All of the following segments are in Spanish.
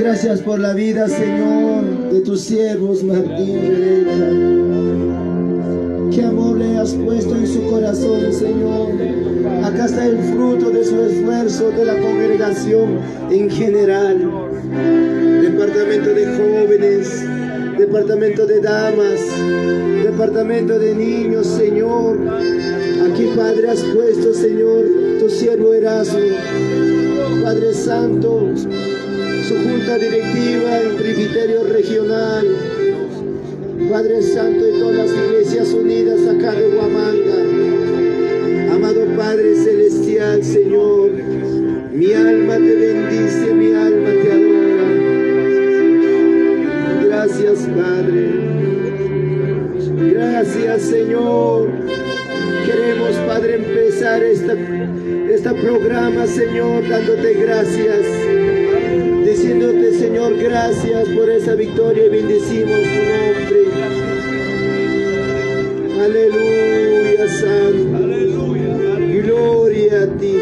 Gracias por la vida, Señor, de tus siervos, Martín Rebeca. Qué amor le has puesto en su corazón, Señor. Acá está el fruto de su esfuerzo, de la congregación en general. Departamento de jóvenes, departamento de damas, departamento de niños, Señor. Aquí, Padre, has puesto, Señor, tu siervo Erasmo. Padre Santo, su junta directiva en presbiterio regional. Padre Santo, de todas las iglesias unidas acá de Huamanga. Amado Padre Celestial, Señor, mi alma te bendice, mi alma te adora. Gracias, Padre. Gracias, Señor. Queremos, Padre, empezar esta programa, Señor, dándote gracias. Diciéndote, Señor, gracias por esa victoria y bendecimos tu nombre. Aleluya, Santo. Aleluya. Gloria a ti,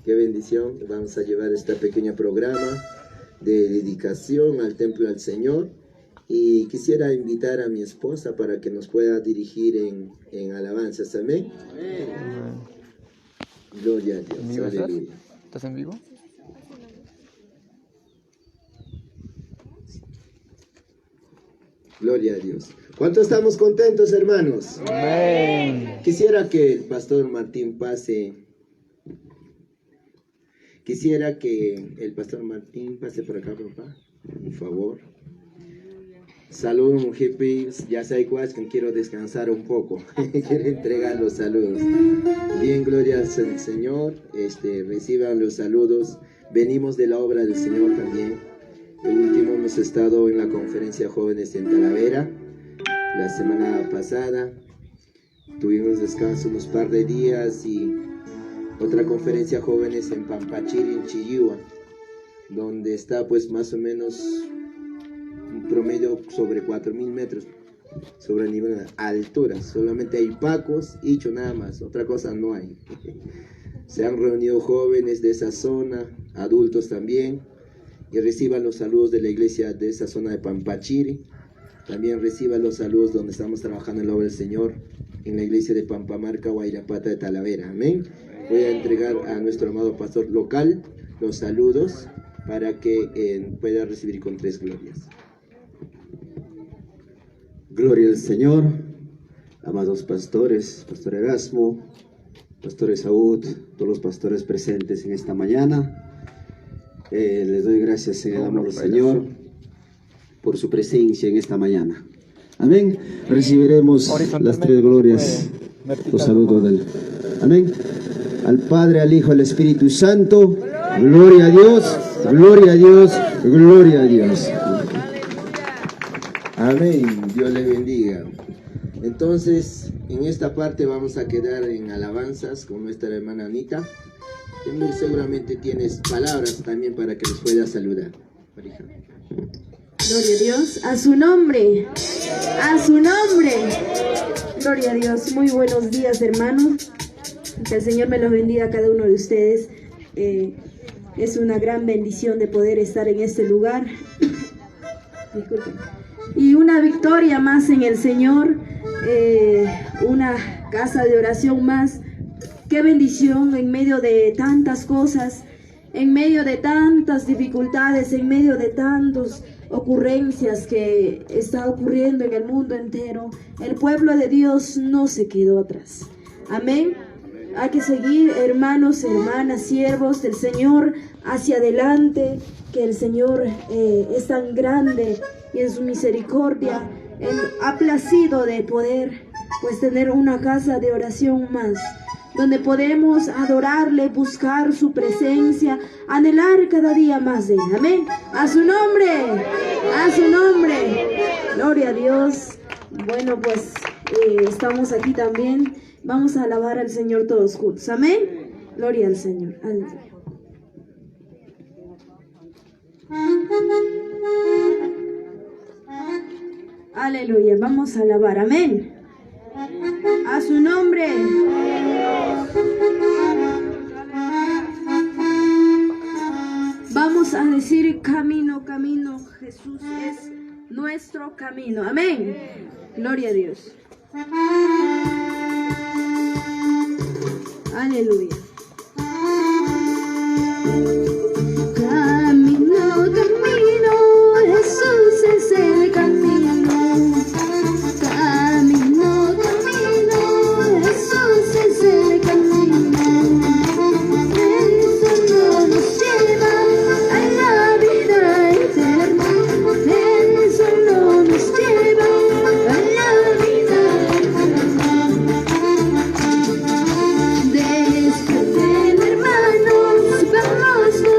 Qué bendición. Vamos a llevar este pequeño programa de dedicación al templo del Señor, y quisiera invitar a mi esposa para que nos pueda dirigir en alabanzas. Amén. Amén. Gloria a Dios. Aleluya. ¿Estás en vivo? Gloria a Dios. ¿Cuántos estamos contentos, hermanos? Amén. Quisiera que el pastor Martín pase. Quisiera que el pastor Martín pase por acá, papá, por favor. Saludos, hippies. Ya sé cuál, que quiero descansar un poco. Quiero entregar los saludos. Bien, gloria al Señor. Reciban los saludos. Venimos de la obra del Señor también. El último hemos estado en la conferencia Jóvenes en Talavera. La semana pasada tuvimos descanso unos par de días y otra conferencia Jóvenes en Pampachiri, en Chillua, donde está pues más o menos un promedio sobre 4.000 metros sobre el nivel de altura. Solamente hay pacos, hicho nada más, otra cosa no hay. Se han reunido jóvenes de esa zona, adultos también, y reciban los saludos de la iglesia de esa zona de Pampachiri. También reciban los saludos donde estamos trabajando en la obra del Señor, en la iglesia de Pampamarca, Guairapata de Talavera. Amén. Voy a entregar a nuestro amado pastor local los saludos para que pueda recibir con 3 glorias. Gloria al Señor, amados pastores, Pastor Erasmo, Pastor Esaúd, todos los pastores presentes en esta mañana. Les doy gracias en el amor del Señor por su presencia en esta mañana. Amén. Recibiremos las 3 glorias, los saludos del... Amén. Al Padre, al Hijo, al Espíritu Santo. Gloria a Dios, gloria a Dios, gloria a Dios. Amén. Dios le bendiga. Entonces, en esta parte vamos a quedar en alabanzas con nuestra hermana Anita. Que muy seguramente tienes palabras también para que les pueda saludar. Gloria a Dios, a su nombre, a su nombre. Gloria a Dios. Muy buenos días, hermanos. Que el Señor me los bendiga a cada uno de ustedes. Es una gran bendición de poder estar en este lugar. Disculpen. Y una victoria más en el Señor, una casa de oración más. Qué bendición en medio de tantas cosas, en medio de tantas dificultades, en medio de tantas ocurrencias que está ocurriendo en el mundo entero. El pueblo de Dios no se quedó atrás. Amén. Hay que seguir, hermanos, hermanas, siervos del Señor, hacia adelante, que el Señor es tan grande y en su misericordia Él ha placido de poder pues tener una casa de oración más, donde podemos adorarle, buscar su presencia, anhelar cada día más de Él. Amén. A su nombre, a su nombre. Gloria a Dios. Bueno, pues estamos aquí también. Vamos a alabar al Señor todos juntos. Amén. Gloria al Señor. Aleluya. Aleluya. Vamos a alabar. Amén. A su nombre. Vamos a decir camino, camino. Jesús es nuestro camino. Amén. Gloria a Dios. Aleluya. Camino, camino, Jesús es el camino. Camino, camino, Jesús es el camino. Él solo nos lleva a la vida eterna. Él solo nos lleva a la vida eterna. Desperten, hermanos, vamos.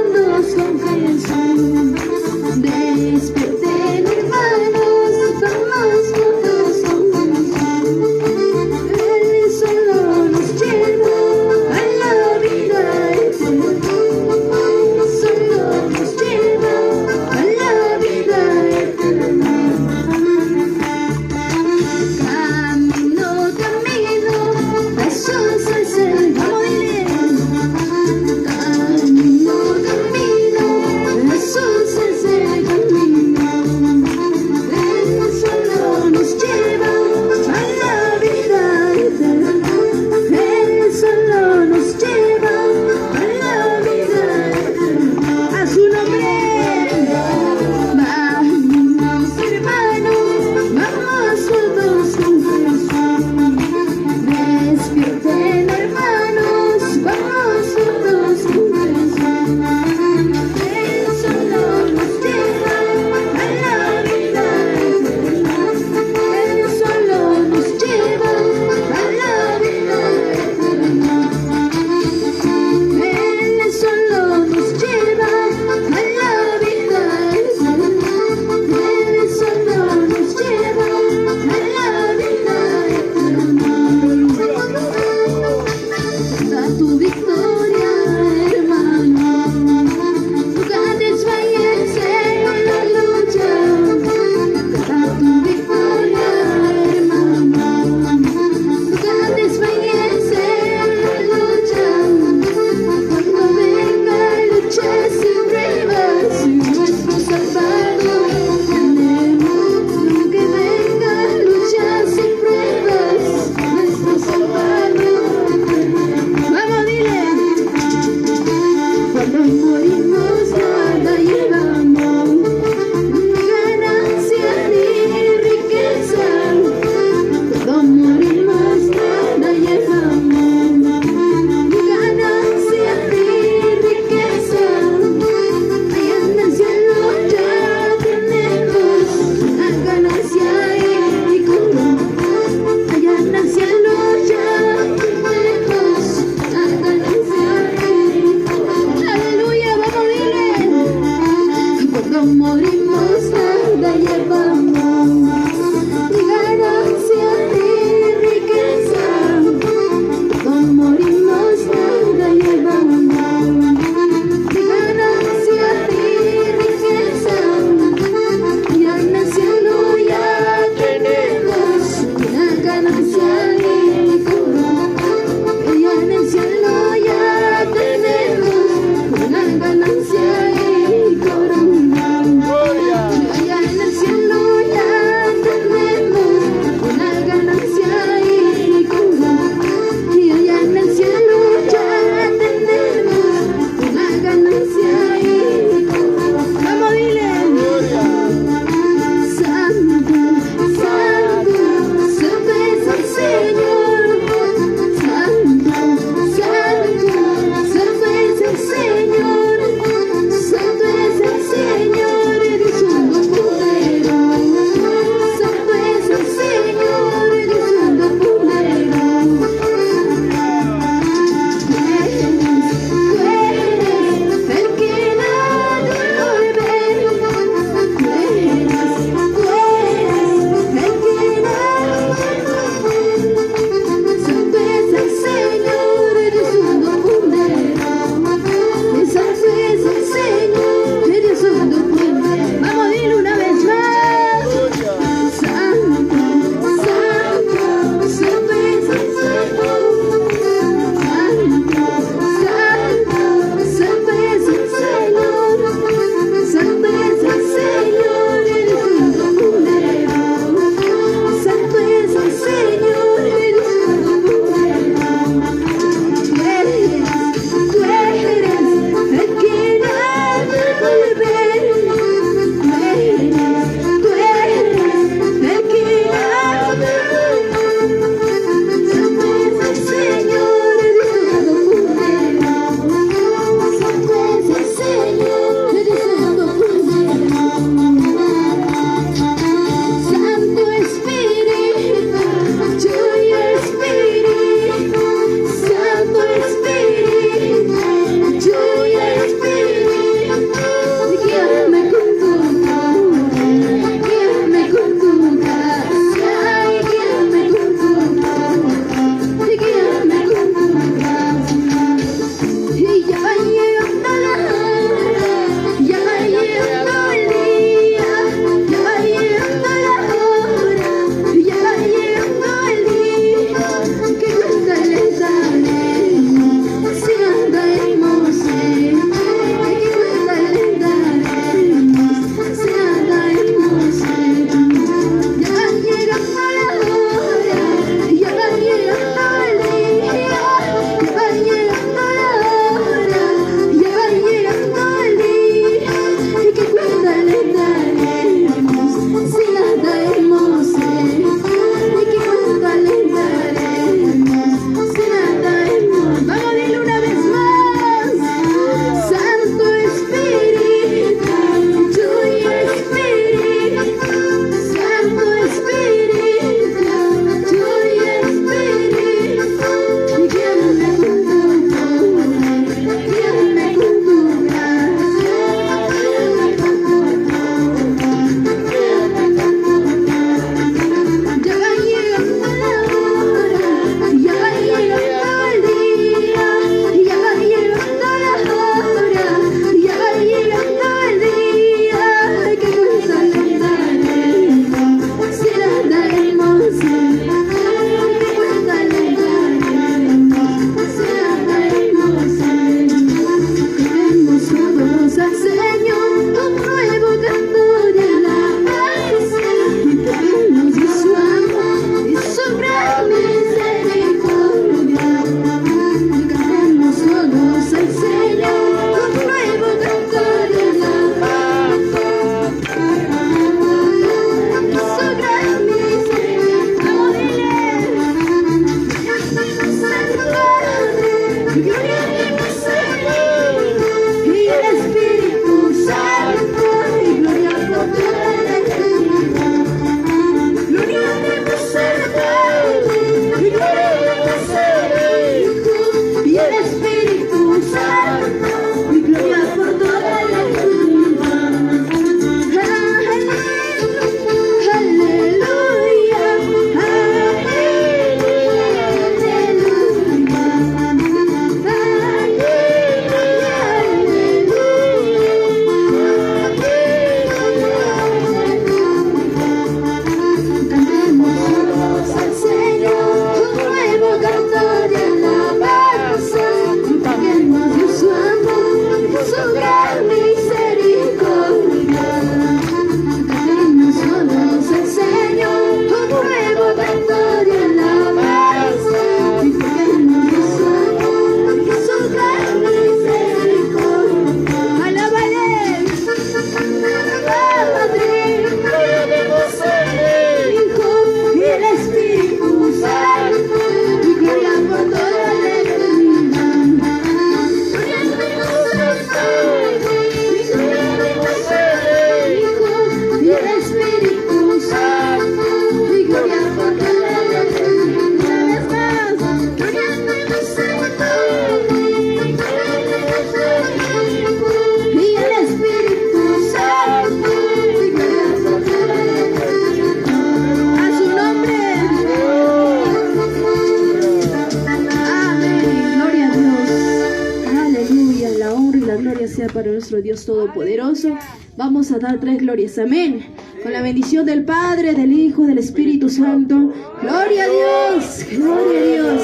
nuestro Dios Todopoderoso. Vamos a dar 3 glorias, amén. Con la bendición del Padre, del Hijo, del Espíritu Santo. Gloria a Dios, gloria a Dios,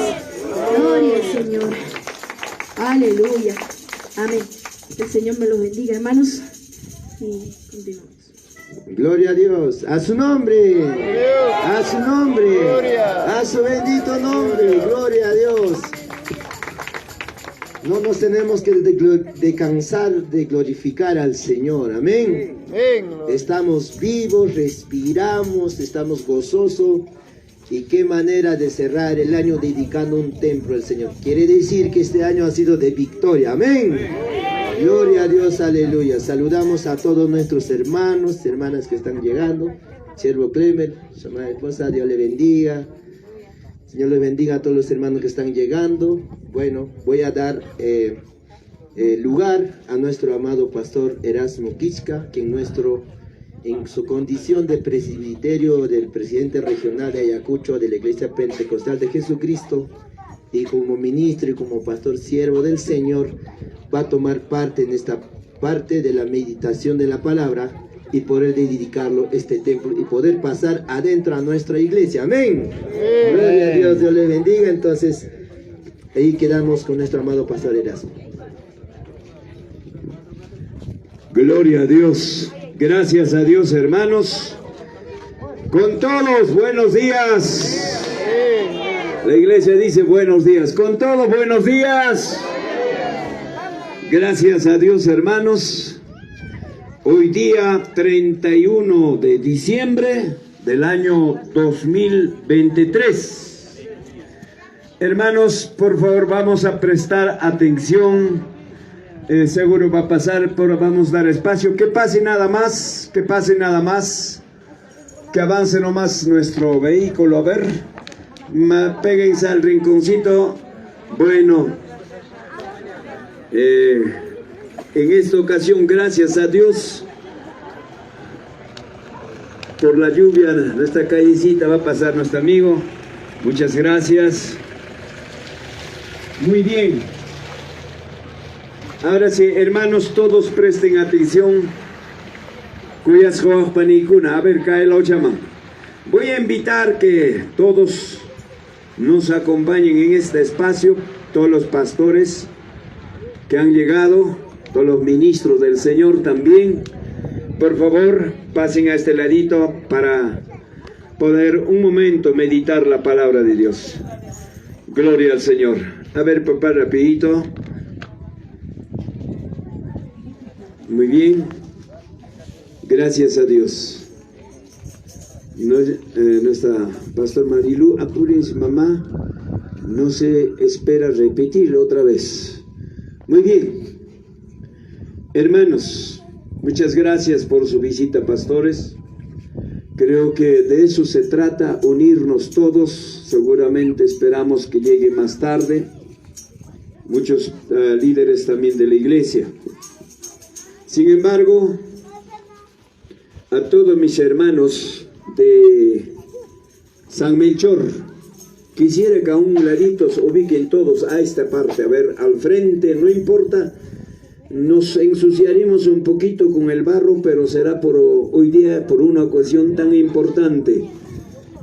gloria al Señor. Aleluya, amén. El Señor me los bendiga, hermanos, y continuamos. Gloria a Dios, a su nombre, a su nombre, a su bendito nombre, gloria a Dios. No nos tenemos que cansar de glorificar al Señor, amén. Estamos vivos, respiramos, estamos gozosos. Y qué manera de cerrar el año dedicando un templo al Señor. Quiere decir que este año ha sido de victoria, amén. Gloria a Dios, aleluya. Saludamos a todos nuestros hermanos, hermanas que están llegando. Siervo Clemer, su amada esposa, Dios le bendiga. Señor le bendiga a todos los hermanos que están llegando. Bueno, voy a dar lugar a nuestro amado pastor Erasmo Kichka, que en su condición de presbiterio del presidente regional de Ayacucho de la Iglesia Pentecostal de Jesucristo, y como ministro y como pastor siervo del Señor, va a tomar parte en esta parte de la meditación de la palabra y poder dedicarlo este templo y poder pasar adentro a nuestra iglesia. Amén. Gloria a Dios, Dios les bendiga. Entonces, ahí quedamos con nuestro amado pastor Erasmo. Gloria a Dios. Gracias a Dios, hermanos. Con todos, buenos días. La iglesia dice buenos días. Con todos, buenos días. Gracias a Dios, hermanos. Hoy día 31 de diciembre del año 2023. Hermanos, por favor, vamos a prestar atención. Seguro va a pasar, pero vamos a dar espacio. Que pase nada más, que pase nada más. Que avance nomás nuestro vehículo. A ver, péguense al rinconcito. Bueno, en esta ocasión, gracias a Dios por la lluvia. Nuestra callecita va a pasar nuestro amigo. Muchas gracias. Muy bien. Ahora sí, hermanos, todos presten atención. A ver, cae la ochama. Voy a invitar que todos nos acompañen en este espacio, todos los pastores que han llegado, todos los ministros del Señor también. Por favor, pasen a este ladito para poder un momento meditar la palabra de Dios. Gloria al Señor. A ver, papá, rapidito. Muy bien, gracias a Dios. Nuestra pastor Marilu, apúrense, mamá, no se espera repetirlo otra vez. Muy bien, hermanos, muchas gracias por su visita, pastores. Creo que de eso se trata, unirnos todos. Seguramente esperamos que llegue más tarde muchos líderes también de la iglesia. Sin embargo, a todos mis hermanos de San Melchor, quisiera que a un ladito se ubiquen todos a esta parte, a ver, al frente, no importa, nos ensuciaremos un poquito con el barro, pero será por hoy día, por una ocasión tan importante.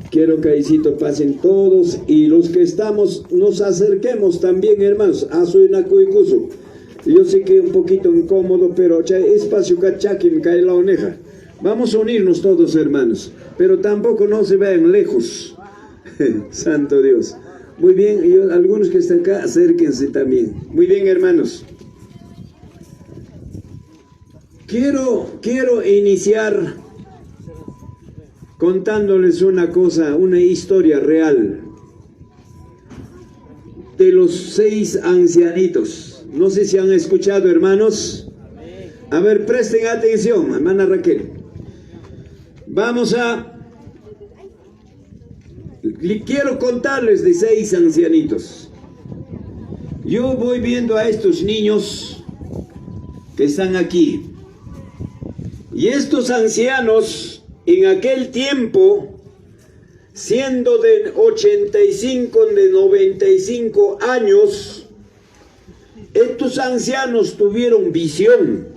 Quiero que ahícito pasen todos, y los que estamos, nos acerquemos también, hermanos, a su inacuicuso. Yo sé que es un poquito incómodo, pero espacio cachaqui me cae la oneja. Vamos a unirnos todos, hermanos, pero tampoco no se vean lejos. Santo Dios. Muy bien, y algunos que están acá, acérquense también. Muy bien, hermanos. Quiero iniciar contándoles una cosa, una historia real de los 6 ancianitos. No sé si han escuchado, hermanos. A ver, presten atención, hermana Raquel. Quiero contarles de 6 ancianitos. Yo voy viendo a estos niños que están aquí. Y estos ancianos, en aquel tiempo, siendo de 85, de 95 años, estos ancianos tuvieron visión.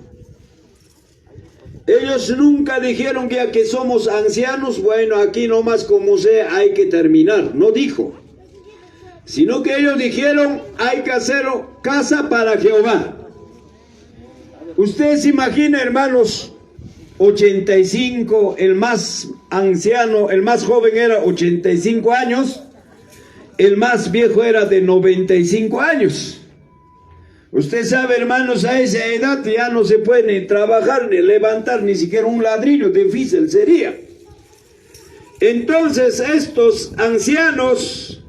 Ellos nunca dijeron que ya que somos ancianos, bueno, aquí nomás como sea hay que terminar. No dijo. Sino que ellos dijeron, hay que hacer casa para Jehová. Ustedes se imaginan, hermanos, 85, el más anciano, el más joven era 85 años, el más viejo era de 95 años. Usted sabe, hermanos, a esa edad ya no se puede ni trabajar, ni levantar, ni siquiera un ladrillo, difícil sería. Entonces estos ancianos,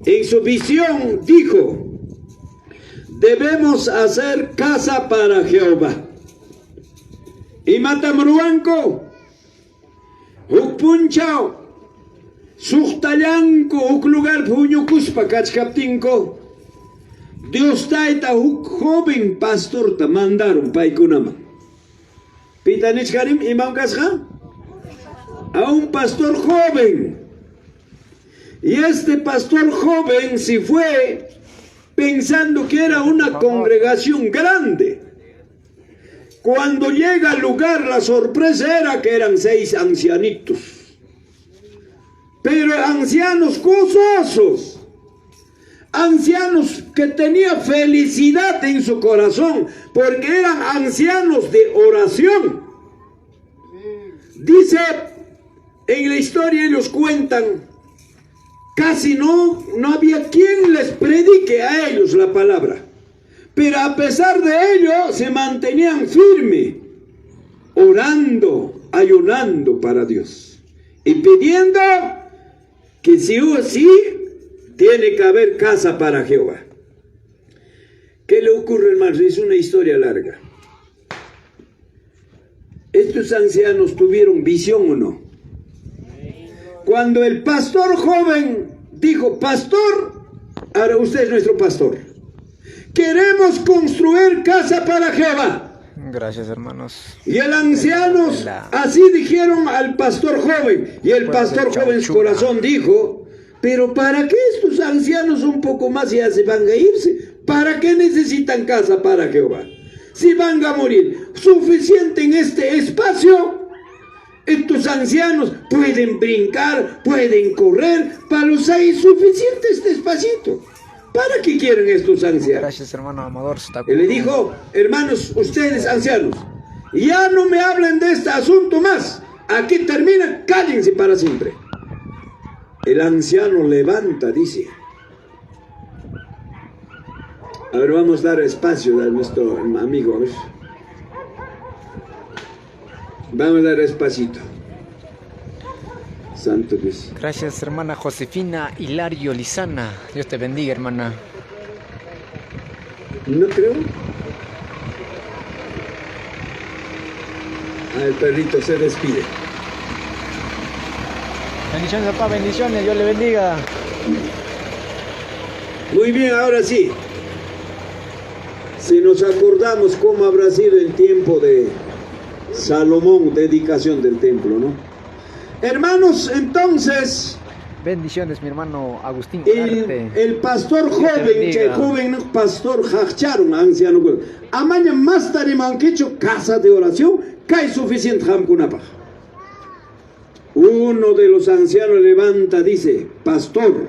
en su visión, dijo, debemos hacer casa para Jehová. Y Matamruanco, Ukpunchao, Suhtayanco, uk lugar Puñucuspa, Cachcaptinco, Dios taita uk joven pastor te mandaron paikunama. Pitanich Karim imam kasja, a un pastor joven. Y este pastor joven se fue pensando que era una congregación grande. Cuando llega al lugar, la sorpresa era que eran 6 ancianitos. Pero ancianos gozosos. Ancianos que tenían felicidad en su corazón, porque eran ancianos de oración. Dice, en la historia ellos cuentan, casi no había quien les predique a ellos la palabra. Pero a pesar de ello, se mantenían firmes, orando, ayunando para Dios. Y pidiendo que sí o sí, tiene que haber casa para Jehová. ¿Qué le ocurre, hermanos? Es una historia larga. ¿Estos ancianos tuvieron visión o no? Cuando el pastor joven dijo, pastor, ahora usted es nuestro pastor, queremos construir casa para Jehová. Gracias, hermanos. Y el ancianos así dijeron al pastor joven. Y el pastor joven en su corazón dijo, pero ¿para qué estos ancianos un poco más ya se van a irse? ¿Para qué necesitan casa para Jehová? Si van a morir, suficiente en este espacio. Estos ancianos pueden brincar, pueden correr, para los hay suficiente este espacito. ¿Para qué quieren estos ancianos? Gracias, hermano Amador. Él le dijo, hermanos, ustedes ancianos, ya no me hablen de este asunto más. Aquí termina, cállense para siempre. El anciano levanta, dice. A ver, vamos a dar espacio a nuestro amigo. A ver. Vamos a dar espacito. Santo Dios. Gracias, hermana Josefina Hilario Lizana. Dios te bendiga, hermana. No creo. El perrito se despide. Bendiciones, papá, bendiciones. Dios le bendiga. Muy bien, ahora sí. Si nos acordamos cómo habrá sido el tiempo de Salomón, dedicación del templo, ¿no? Hermanos, entonces, bendiciones, mi hermano Agustín Arte. el pastor joven, que joven pastor jacharon anciano, amaña más tarde han hecho casa de oración, cae suficiente jamkunapa. Uno de los ancianos levanta, dice, pastor,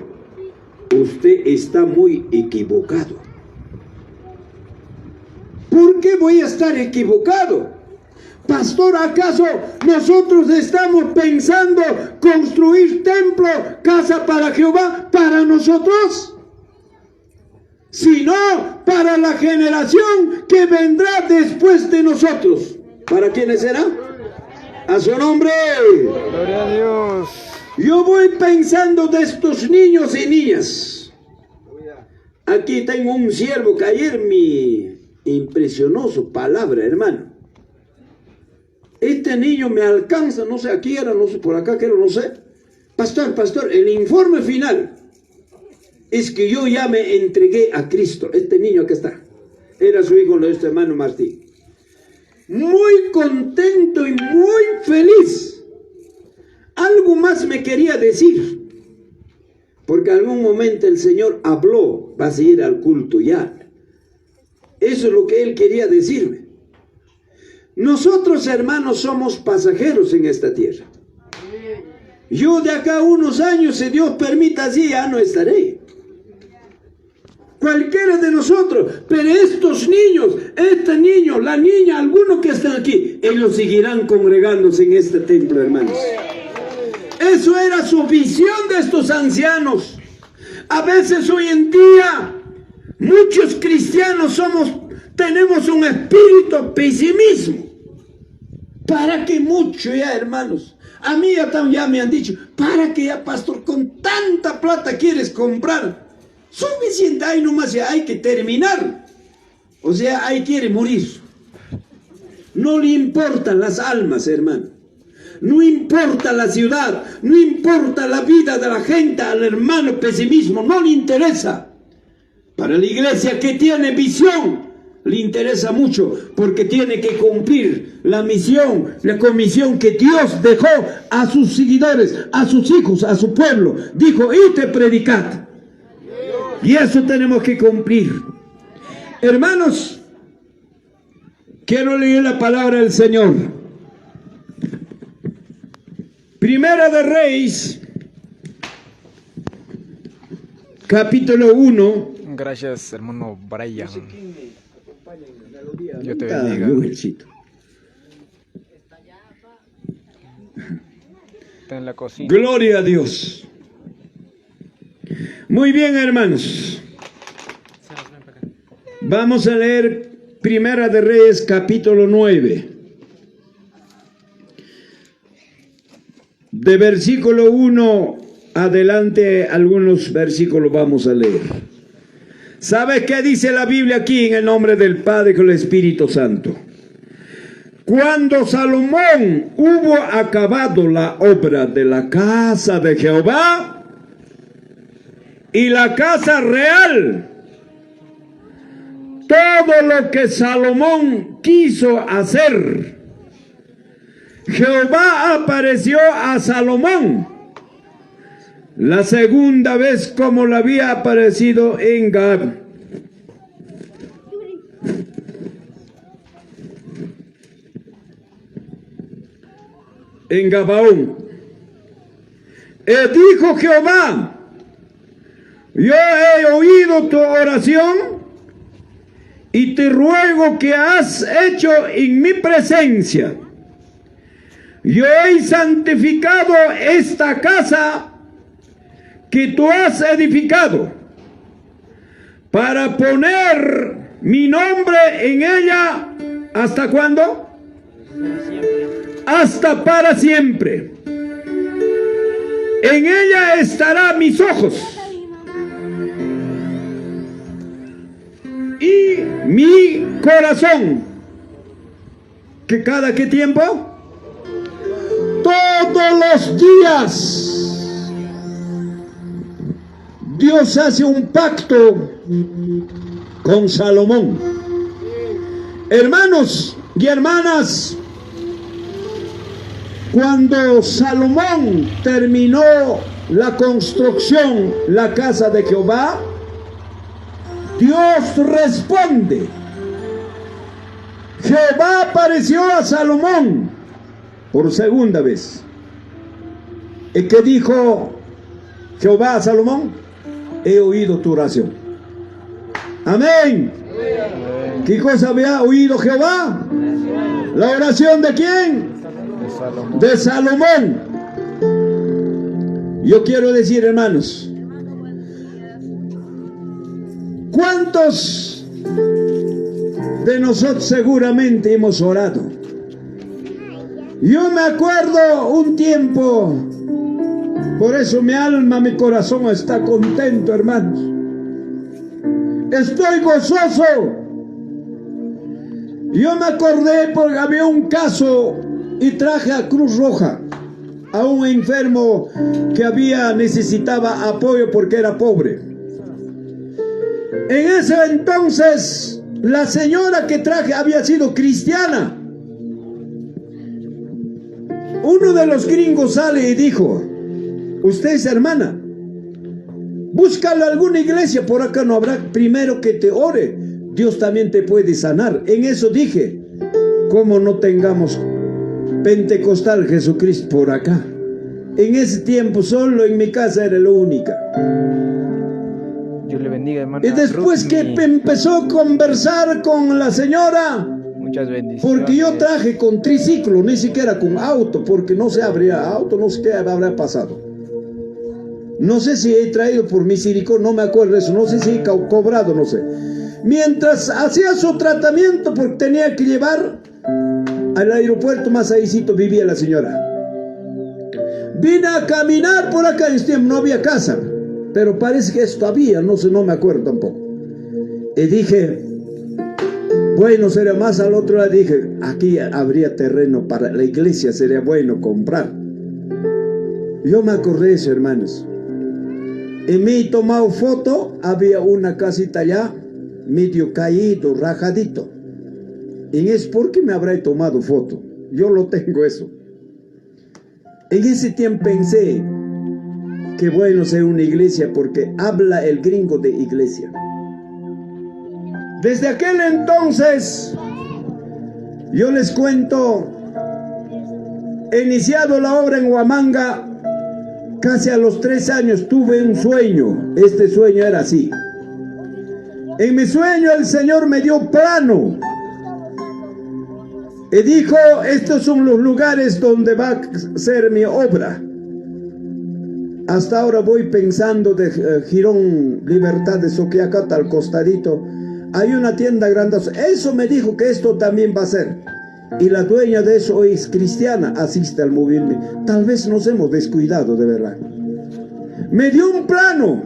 usted está muy equivocado. ¿Por qué voy a estar equivocado? Pastor, ¿acaso nosotros estamos pensando construir templo, casa para Jehová, para nosotros? Sino para la generación que vendrá después de nosotros. ¿Para quiénes será? A su nombre. Gloria a Dios. Yo voy pensando de estos niños y niñas. Aquí tengo un siervo que ayer me impresionó su palabra, hermano. Este niño me alcanza, no sé, aquí era, no sé, por acá que era, no sé. Pastor, el informe final es que yo ya me entregué a Cristo. Este niño acá está. Era su hijo, nuestro hermano Martín. Muy contento y muy feliz. Algo más me quería decir. Porque en algún momento el Señor habló, vas a ir al culto ya. Eso es lo que él quería decirme. Nosotros, hermanos, somos pasajeros en esta tierra. Yo de acá a unos años, si Dios permita, así ya no estaré. Cualquiera de nosotros, pero estos niños, este niño, la niña, algunos que están aquí, ellos seguirán congregándose en este templo, hermanos. Eso era su visión de estos ancianos. A veces hoy en día, muchos cristianos tenemos un espíritu de pesimismo. ¿Para qué mucho ya, hermanos? A mí ya me han dicho, ¿para qué ya, pastor, con tanta plata quieres comprar? Suficiente hay nomás, ya hay que terminar. O sea, ahí quiere morir. No le importan las almas, hermano. No importa la ciudad, no importa la vida de la gente, al hermano pesimismo, no le interesa. Para la iglesia que tiene visión, le interesa mucho, porque tiene que cumplir la misión, la comisión que Dios dejó a sus seguidores, a sus hijos, a su pueblo. Dijo, id te predicad. Y eso tenemos que cumplir. Hermanos, quiero leer la palabra del Señor. Primera de Reyes, capítulo 1. Gracias, hermano Brian. Dios te bendiga. Está en la cocina. Gloria a Dios. Muy bien, hermanos. Vamos a leer Primera de Reyes, capítulo 9. De versículo 1 adelante, algunos versículos vamos a leer. ¿Sabes qué dice la Biblia aquí en el nombre del Padre y del Espíritu Santo? Cuando Salomón hubo acabado la obra de la casa de Jehová y la casa real, todo lo que Salomón quiso hacer, Jehová apareció a Salomón la segunda vez como le había aparecido en Gabaón. Dijo Jehová, yo he oído tu oración y te ruego que has hecho en mi presencia. Yo he santificado esta casa que tú has edificado para poner mi nombre en ella. ¿Hasta cuándo? Hasta para siempre. En ella estarán mis ojos y mi corazón. ¿Que cada qué tiempo? Todos los días. Dios hace un pacto con Salomón. Hermanos y hermanas, cuando Salomón terminó la construcción, la casa de Jehová, Dios responde. Jehová apareció a Salomón por segunda vez. ¿Y qué dijo Jehová a Salomón? He oído tu oración. Amén. ¿Qué cosa había oído Jehová? ¿La oración de quién? De Salomón. Yo quiero decir, hermanos, ¿cuántos de nosotros seguramente hemos orado? Yo me acuerdo un tiempo, por eso mi alma, mi corazón está contento, hermanos. Estoy gozoso. Yo me acordé porque había un caso y traje a Cruz Roja a un enfermo que necesitaba apoyo porque era pobre. En ese entonces la señora que traje había sido cristiana. Uno de los gringos sale y dijo: usted es hermana, búscale alguna iglesia, por acá no habrá. Primero que te ore, Dios también te puede sanar. En eso dije, ¿Cómo no tengamos Pentecostal Jesucristo por acá? En ese tiempo solo en mi casa era la única. Dios le bendiga, hermana. Y después Ruth, que empezó a conversar con la señora, muchas bendiciones. porque yo traje con triciclo, ni siquiera con auto, porque no se habría auto, no sé qué habrá pasado. No sé si he traído por misericordia, no me acuerdo de eso, no sé si he cobrado, no sé. Mientras hacía su tratamiento, porque tenía que llevar al aeropuerto, más ahícito vivía la señora. Vine a caminar por acá, en este tiempo no había casa, pero parece que esto había, no sé, no me acuerdo tampoco. Y dije, bueno, sería más al otro lado, dije, aquí habría terreno para la iglesia, sería bueno comprar. Yo me acordé de eso, hermanos. Y me he tomado foto, había una casita allá, medio caído, rajadito. Y es porque me habré tomado foto. Yo lo tengo eso. En ese tiempo pensé que bueno ser una iglesia porque habla el gringo de iglesia. Desde aquel entonces, yo les cuento, he iniciado la obra en Huamanga. Casi a los 3 años tuve un sueño. Este sueño era así. En mi sueño el Señor me dio plano y dijo, estos son los lugares donde va a ser mi obra. Hasta ahora voy pensando de Girón Libertad de Soquiacata al costadito. Hay una tienda grande. Eso me dijo que esto también va a ser. Y la dueña de eso hoy es cristiana, asiste al movimiento. Tal vez nos hemos descuidado de verdad. Me dio un plano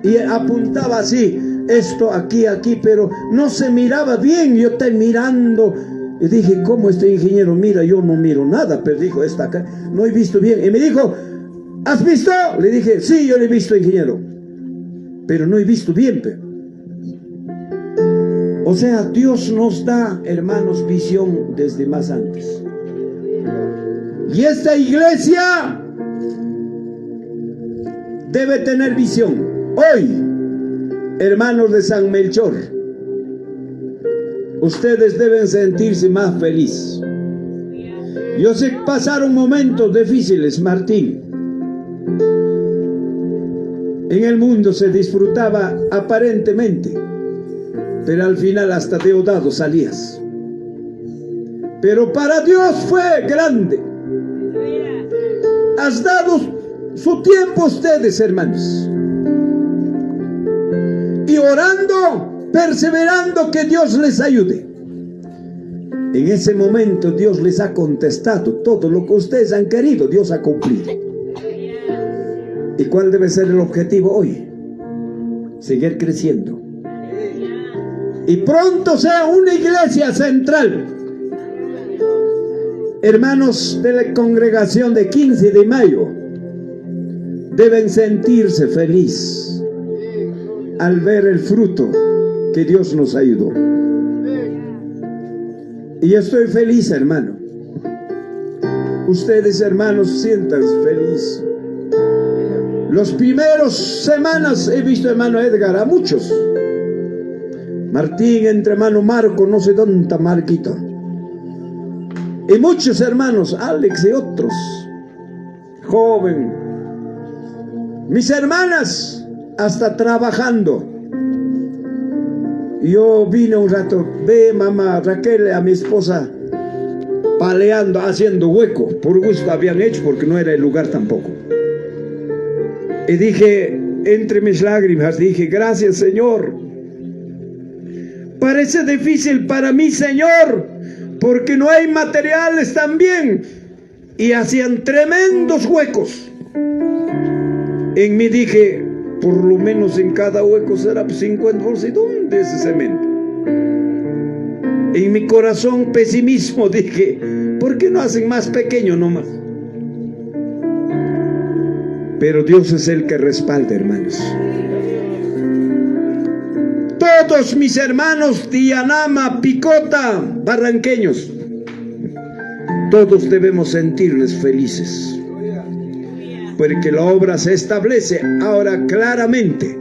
y apuntaba así, esto aquí, aquí, pero no se miraba bien. Yo estoy mirando y dije, ¿cómo este ingeniero mira? Yo no miro nada, pero dijo, esta acá, no he visto bien. Y me dijo, ¿has visto? Le dije, sí, yo le he visto, ingeniero, pero no he visto bien, pero. O sea, Dios nos da, hermanos, visión desde más antes. Y esta iglesia debe tener visión. Hoy, hermanos de San Melchor, ustedes deben sentirse más felices. Yo sé que pasaron momentos difíciles, Martín. En el mundo se disfrutaba aparentemente, pero al final hasta deudado salías. Pero para Dios fue grande. Has dado su tiempo a ustedes, hermanos, y orando, perseverando que Dios les ayude. En ese momento Dios les ha contestado todo lo que ustedes han querido, Dios ha cumplido. ¿Y cuál debe ser el objetivo hoy? Seguir creciendo. Y pronto sea una iglesia central. Hermanos de la congregación de 15 de mayo deben sentirse felices al ver el fruto que Dios nos ayudó. Y yo estoy feliz, hermano. Ustedes, hermanos, siéntanse felices. Los primeros semanas he visto, hermano Edgar, a muchos. Martín, entre hermano Marco, no sé dónde está Marquito. Y muchos hermanos, Alex y otros, joven. Mis hermanas, hasta trabajando. Yo vine un rato, ve mamá Raquel, a mi esposa, paleando, haciendo hueco. Por gusto habían hecho, porque no era el lugar tampoco. Y dije, entre mis lágrimas, dije, gracias, Señor. Parece difícil para mí, Señor, porque no hay materiales también. Y hacían tremendos huecos. En mí dije, por lo menos en cada hueco será 50 bolsas. ¿Y dónde es ese cemento? En mi corazón pesimismo dije, ¿por qué no hacen más pequeño nomás? Pero Dios es el que respalda, hermanos. Todos mis hermanos de Yanama, Picota, barranqueños, todos debemos sentirles felices, porque la obra se establece ahora claramente,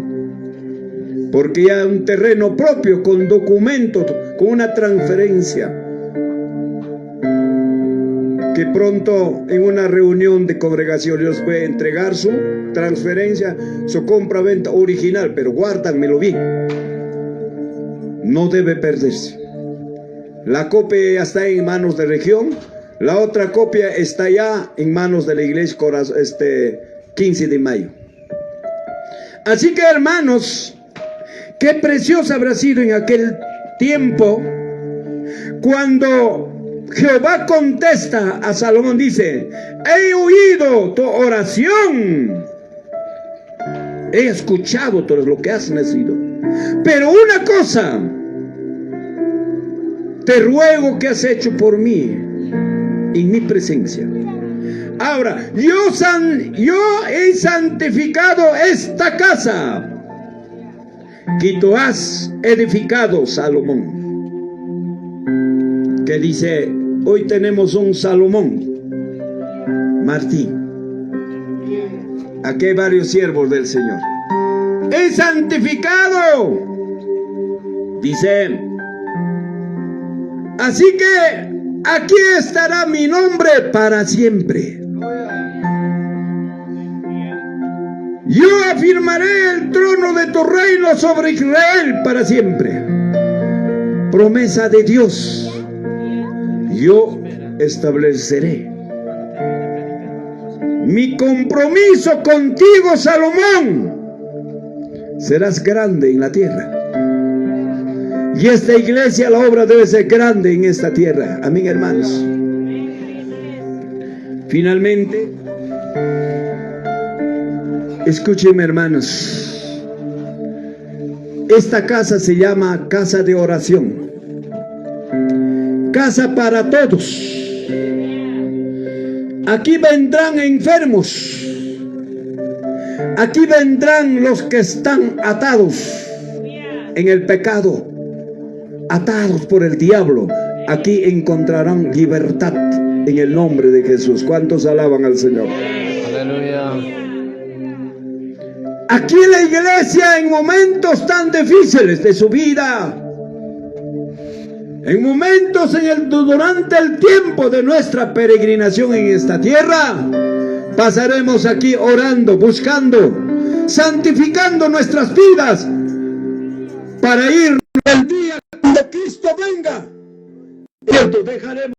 porque ya hay un terreno propio con documentos, con una transferencia. que pronto en una reunión de congregación Dios puede entregar su transferencia, su compra-venta original, pero guárdamelo bien. No debe perderse. La copia ya está en manos de región, la otra copia está ya en manos de la iglesia 15 de mayo. Así que, hermanos, qué precioso habrá sido en aquel tiempo cuando Jehová contesta a Salomón, dice: he oído tu oración, he escuchado todo lo que has nacido, pero una cosa te ruego que has hecho por mí en mi presencia. Ahora, yo he santificado esta casa que tú has edificado, Salomón. Que dice, hoy tenemos un Salomón Martín. Aquí hay varios siervos del Señor. He santificado, dice, así que aquí estará mi nombre para siempre. Yo afirmaré el trono de tu reino sobre Israel para siempre. Promesa de Dios. Yo estableceré mi compromiso contigo, Salomón. Serás grande en la tierra. Y esta iglesia, la obra debe ser grande en esta tierra. Amén, hermanos. Finalmente, escúchenme, hermanos. Esta casa se llama casa de oración. Casa para todos. Aquí vendrán enfermos. Aquí vendrán los que están atados en el pecado, atados por el diablo. Aquí encontrarán libertad en el nombre de Jesús. ¿Cuántos alaban al Señor? Aleluya. Aquí la iglesia, en momentos tan difíciles de su vida, en momentos durante el tiempo de nuestra peregrinación en esta tierra, pasaremos aquí orando, buscando, santificando nuestras vidas para ir el día cuando Cristo venga. Cierto, dejaremos